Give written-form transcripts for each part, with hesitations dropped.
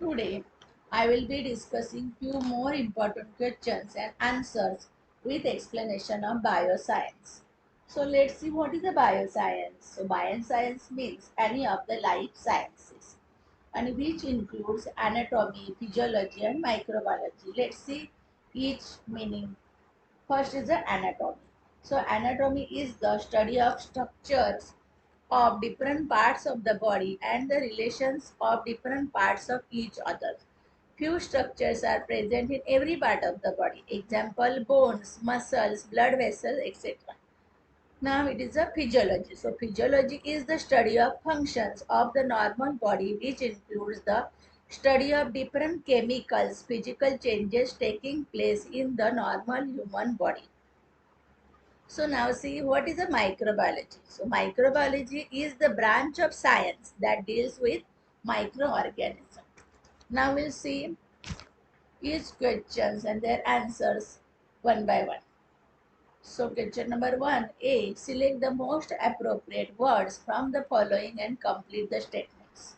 Today, I will be discussing few more important questions and answers with explanation of bioscience. So let's see what is the bioscience. So bioscience means any of the life sciences and which includes anatomy, physiology and microbiology. Let's see each meaning. First is the anatomy. So anatomy is the study of structures of different parts of the body and the relations of different parts of each other. Few structures are present in every part of the body. Example, bones, muscles, blood vessels, etc. Now it is a physiology. So physiology is the study of functions of the normal body, which includes the study of different chemicals, physical changes taking place in the normal human body. So now see what is a microbiology. So microbiology is the branch of science that deals with microorganisms. Now we'll see each questions and their answers one by one. So question number 1A, select the most appropriate words from the following and complete the statements.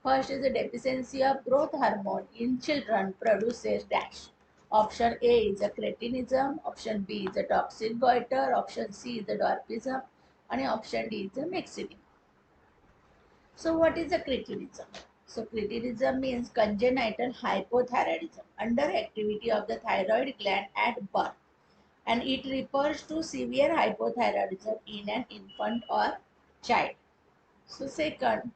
First is the deficiency of growth hormone in children produces dash. Option A is a cretinism, option B is a toxic goiter, option C is the dwarfism, and option D is a myxedema. So what is a cretinism? So cretinism means congenital hypothyroidism, underactivity of the thyroid gland at birth, and it refers to severe hypothyroidism in an infant or child. So second,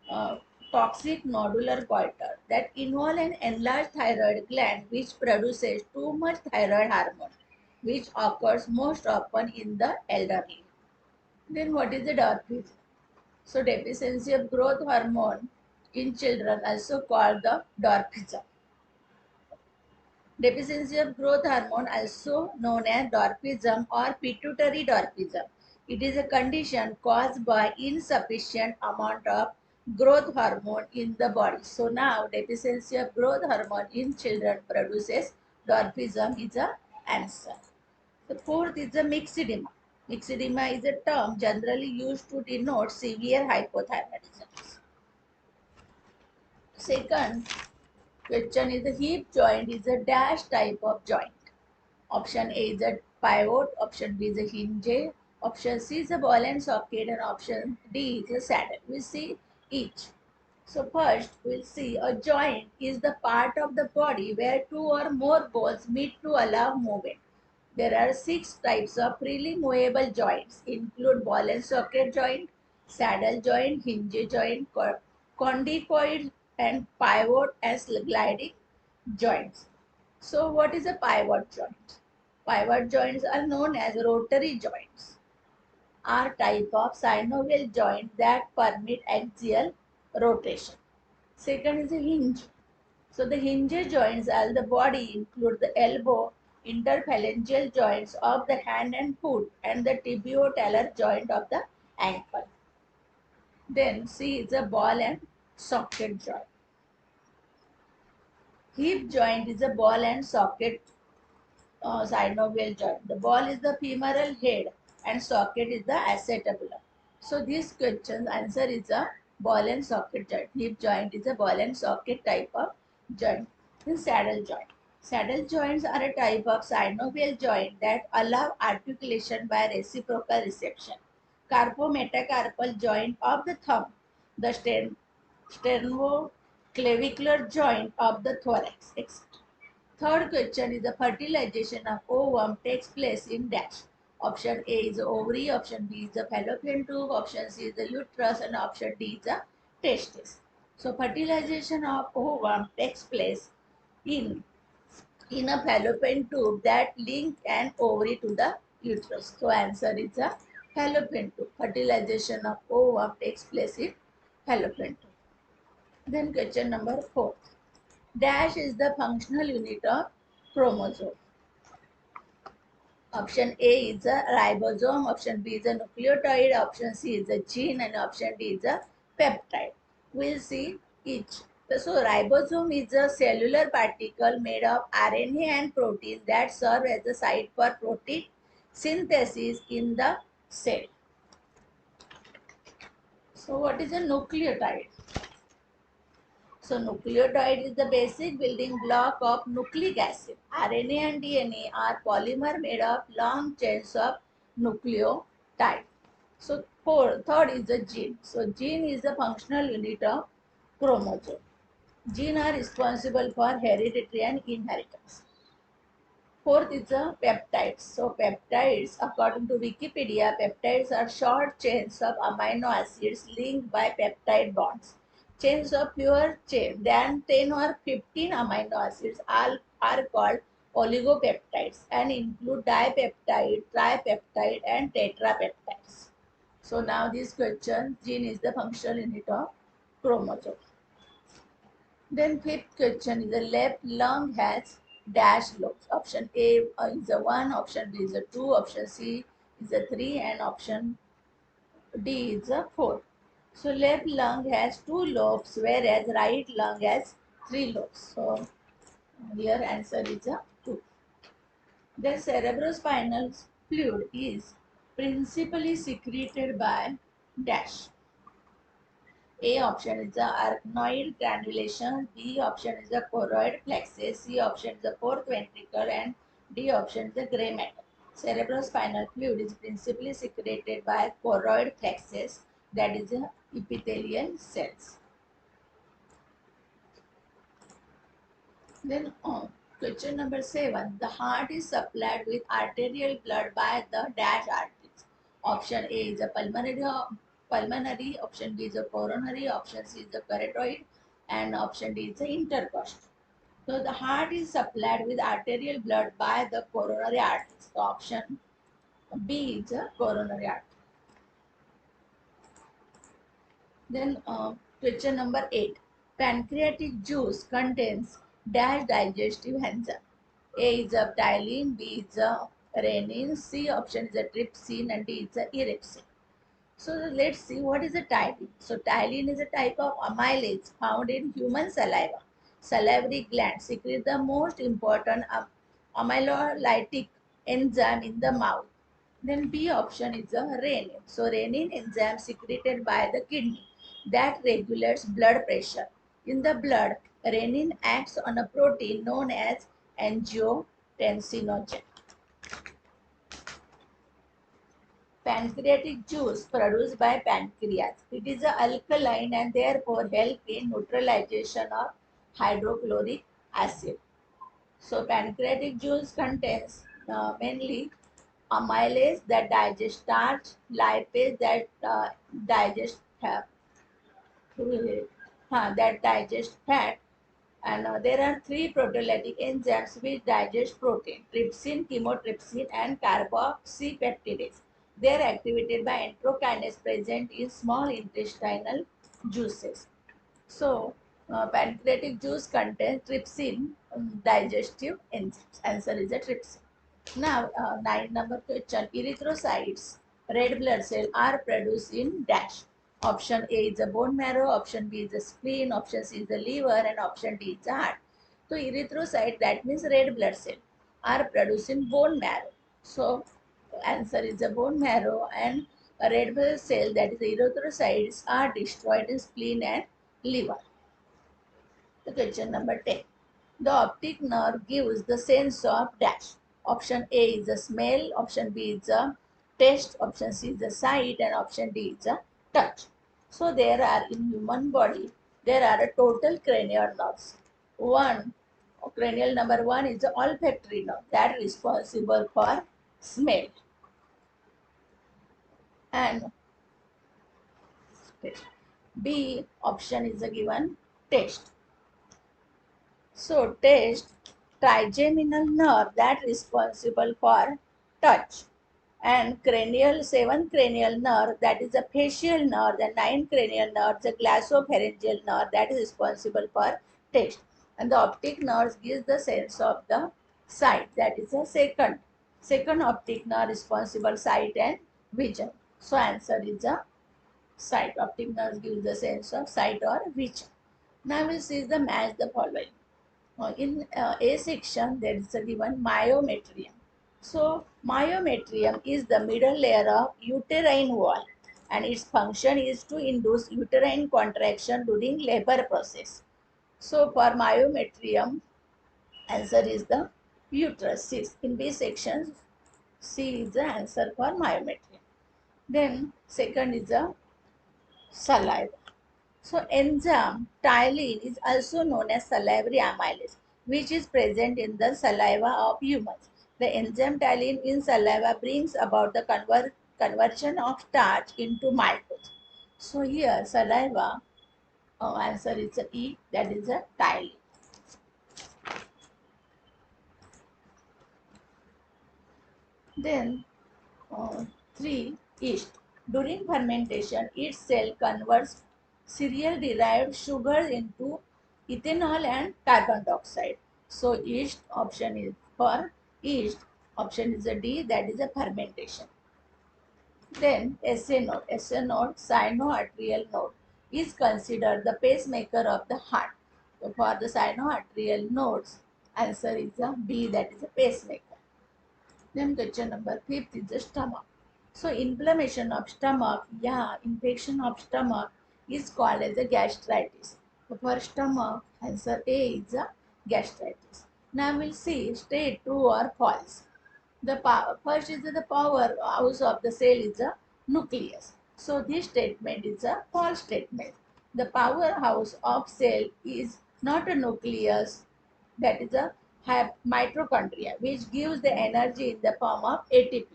uh, toxic nodular goiter that involve an enlarged thyroid gland which produces too much thyroid hormone, which occurs most often in the elderly. Then what is the dwarfism? So deficiency of growth hormone in children, also called the dwarfism. Deficiency of growth hormone, also known as dwarfism or pituitary dwarfism. It is a condition caused by insufficient amount of growth hormone in the body. So now deficiency of growth hormone in children produces dwarfism is the answer. The fourth is the myxedema. Myxedema is a term generally used to denote severe hypothyroidism. Second question is the hip joint is a dash type of joint. Option A is a pivot, option B is a hinge, option C is a ball and socket, and option D is a saddle. We see each. So first we'll see a joint is the part of the body where two or more bones meet to allow movement. There are 6 types of freely movable joints, include ball and socket joint, saddle joint, hinge joint, condycoid, and pivot as gliding joints. So what is a pivot joint? Pivot joints are known as rotary joints, are type of synovial joint that permit axial rotation. Second is a hinge. So the hinge joints as the body include the elbow, interphalangeal joints of the hand and foot, and the tibio-talar joint of the ankle. Then C is a ball and socket joint. Hip joint is a ball and socket synovial joint. The ball is the femoral head and socket is the acetabulum. So this question's answer is a ball and socket joint. Hip joint is a ball and socket type of joint. Then saddle joint. Saddle joints are a type of synovial joint that allow articulation by reciprocal reception. Carpometacarpal joint of the thumb. The sternoclavicular joint of the thorax, etc. Third question is the fertilization of ovum takes place in dash. Option A is the ovary, option B is the fallopian tube, option C is the uterus, and option D is the testis. So fertilization of ovum takes place in a fallopian tube that link an ovary to the uterus. So answer is the fallopian tube. Fertilization of ovum takes place in fallopian tube. Then question number 4. Dash is the functional unit of chromosome. Option A is a ribosome, option B is a nucleotide, option C is a gene, and option D is a peptide. We'll see each. So ribosome is a cellular particle made of RNA and protein that serve as a site for protein synthesis in the cell. So what is a nucleotide? So nucleotide is the basic building block of nucleic acid. RNA and DNA are polymer made of long chains of nucleotide. So third is the gene. So gene is the functional unit of chromosome. Genes are responsible for heredity and inheritance. Fourth is the peptides. So peptides, according to Wikipedia, peptides are short chains of amino acids linked by peptide bonds. Chains of fewer than 10 or 15 amino acids are called oligopeptides and include dipeptide, tripeptide, and tetrapeptides. So now this question, gene is the functional unit of chromosome. Then fifth question is the left lung has dash lobes. Option A is a 1, option B is a 2, option C is a 3, and option D is a 4. So left lung has 2 lobes, whereas right lung has 3 lobes. So here answer is a 2. The cerebrospinal fluid is principally secreted by dash. A option is the arachnoid granulation, B option is the choroid plexus, C option is the fourth ventricle, and D option is the gray matter. Cerebrospinal fluid is principally secreted by choroid plexus, that is the epithelial cells. Then question number 7. The heart is supplied with arterial blood by the dash arteries. Option A is a pulmonary, option B is a coronary, option C is the carotid, and option D is the intercostal. So the heart is supplied with arterial blood by the coronary arteries. So option B is a coronary artery. Then question number 8. Pancreatic juice contains dash digestive enzyme. A is a ptyalin, B is a renin, C option is a trypsin, and D is a epipsin. So let's see what is a ptyalin. So ptyalin is a type of amylase found in human saliva. Salivary glands secrete the most important amylolytic enzyme in the mouth. Then B option is a renin. So renin enzyme secreted by the kidney that regulates blood pressure. In the blood, renin acts on a protein known as angiotensinogen. Pancreatic juice produced by pancreas. It is alkaline and therefore help in neutralization of hydrochloric acid. So pancreatic juice contains mainly amylase that digest starch, lipase that digest fat, and there are three proteolytic enzymes which digest protein: trypsin, chymotrypsin, and carboxypeptidase. They are activated by enterokinase present in small intestinal juices. So, pancreatic juice contains trypsin digestive enzymes. Answer is a trypsin. Now, 9 number question. Erythrocytes, red blood cell, are produced in dash. Option A is the bone marrow, option B is the spleen, option C is the liver, and option D is the heart. So, erythrocyte, that means red blood cell, are produced in bone marrow. So, answer is the bone marrow, and a red blood cell, that is erythrocytes, are destroyed in spleen and liver. The question number 10. The optic nerve gives the sense of dash. Option A is the smell, option B is the taste, option C is the sight, and option D is the touch. So there are in human body, there are a total cranial nerves. One, cranial number 1 is the olfactory nerve that is responsible for smell. And B option is the given taste. So taste, trigeminal nerve that responsible for touch, and cranial 7 cranial nerve that is a facial nerve, and 9 cranial nerve the glossopharyngeal nerve that is responsible for taste, and the optic nerve gives the sense of the sight, that is a second optic nerve responsible sight and vision. So answer is a sight. Optic nerve gives the sense of sight or vision. Now we see the match the following. In A section, there is a given myometrium. So, myometrium is the middle layer of uterine wall, and its function is to induce uterine contraction during labor process. So for myometrium, answer is the uterus. In B section, C is the answer for myometrium. Then second is the saliva. So enzyme ptyalin is also known as salivary amylase, which is present in the saliva of humans. The enzyme ptyalin in saliva brings about the conversion of starch into maltose. So here saliva answer is a E, that is a ptyalin. Then 3. Yeast. During fermentation, its cell converts cereal-derived sugars into ethanol and carbon dioxide. So yeast option is for yeast. Option is a D, that is a fermentation. Then SA node. SA node, sinoatrial node, is considered the pacemaker of the heart. So for the sinoatrial nodes, answer is a B, that is a pacemaker. Then question number 5 is the stomach. So inflammation of stomach, infection of stomach is called as a gastritis. So for stomach, answer A is a gastritis. Now we'll see state true or false. First is the powerhouse of the cell is the nucleus. So this statement is a false statement. The powerhouse of cell is not a nucleus, that is a mitochondria, which gives the energy in the form of ATP.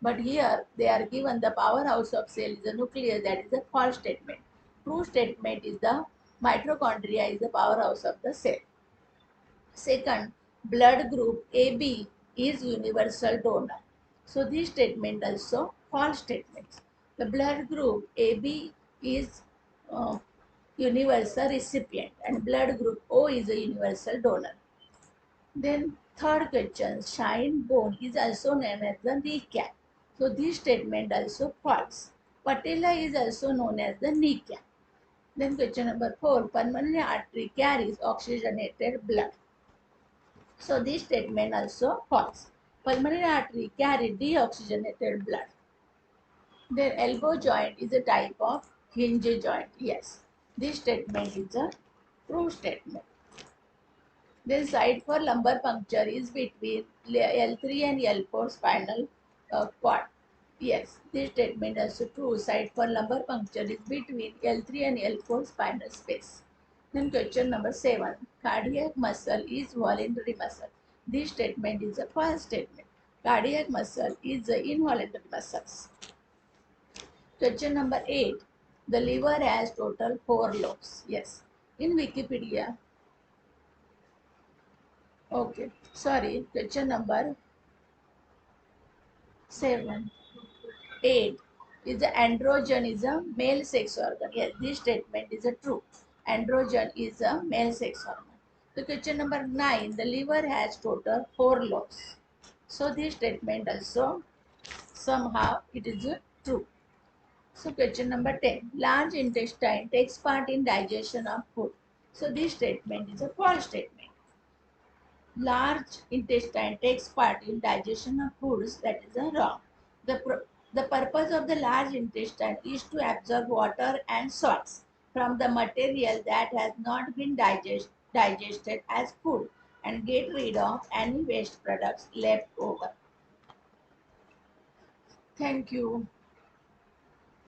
But here they are given the powerhouse of cell is a nucleus, that is a false statement. True statement is the mitochondria is the powerhouse of the cell. Second, blood group AB is universal donor. So this statement also false statements. The blood group AB is universal recipient and blood group O is a universal donor. Then third question, shin bone is also known as the kneecap. So this statement also false. Patella is also known as the kneecap. Then question number 4, pulmonary artery carries oxygenated blood. So this statement also false. Pulmonary artery carry deoxygenated blood. Their elbow joint is a type of hinge joint. Yes, this statement is a true statement. Then site for lumbar puncture is between L3 and L4 spinal cord. Yes, this statement is also true. Site for lumbar puncture is between L3 and L4 spinal space. Then question number 7. Cardiac muscle is voluntary muscle. This statement is a false statement. Cardiac muscle is the involuntary muscles. Question number 8. The liver has total 4 lobes. Yes. In Wikipedia. Okay. Sorry. Question number 7. 8 is the androgen is a male sex organ. Yes, this statement is a true. Androgen is a male sex organ. So question number 9, the liver has total 4 lobes. So this statement also somehow it is a true. So question number 10, large intestine takes part in digestion of food. So this statement is a false statement. Large intestine takes part in digestion of foods, that is wrong. The purpose of the large intestine is to absorb water and salts from the material that has not been digested as food and get rid of any waste products left over. Thank you.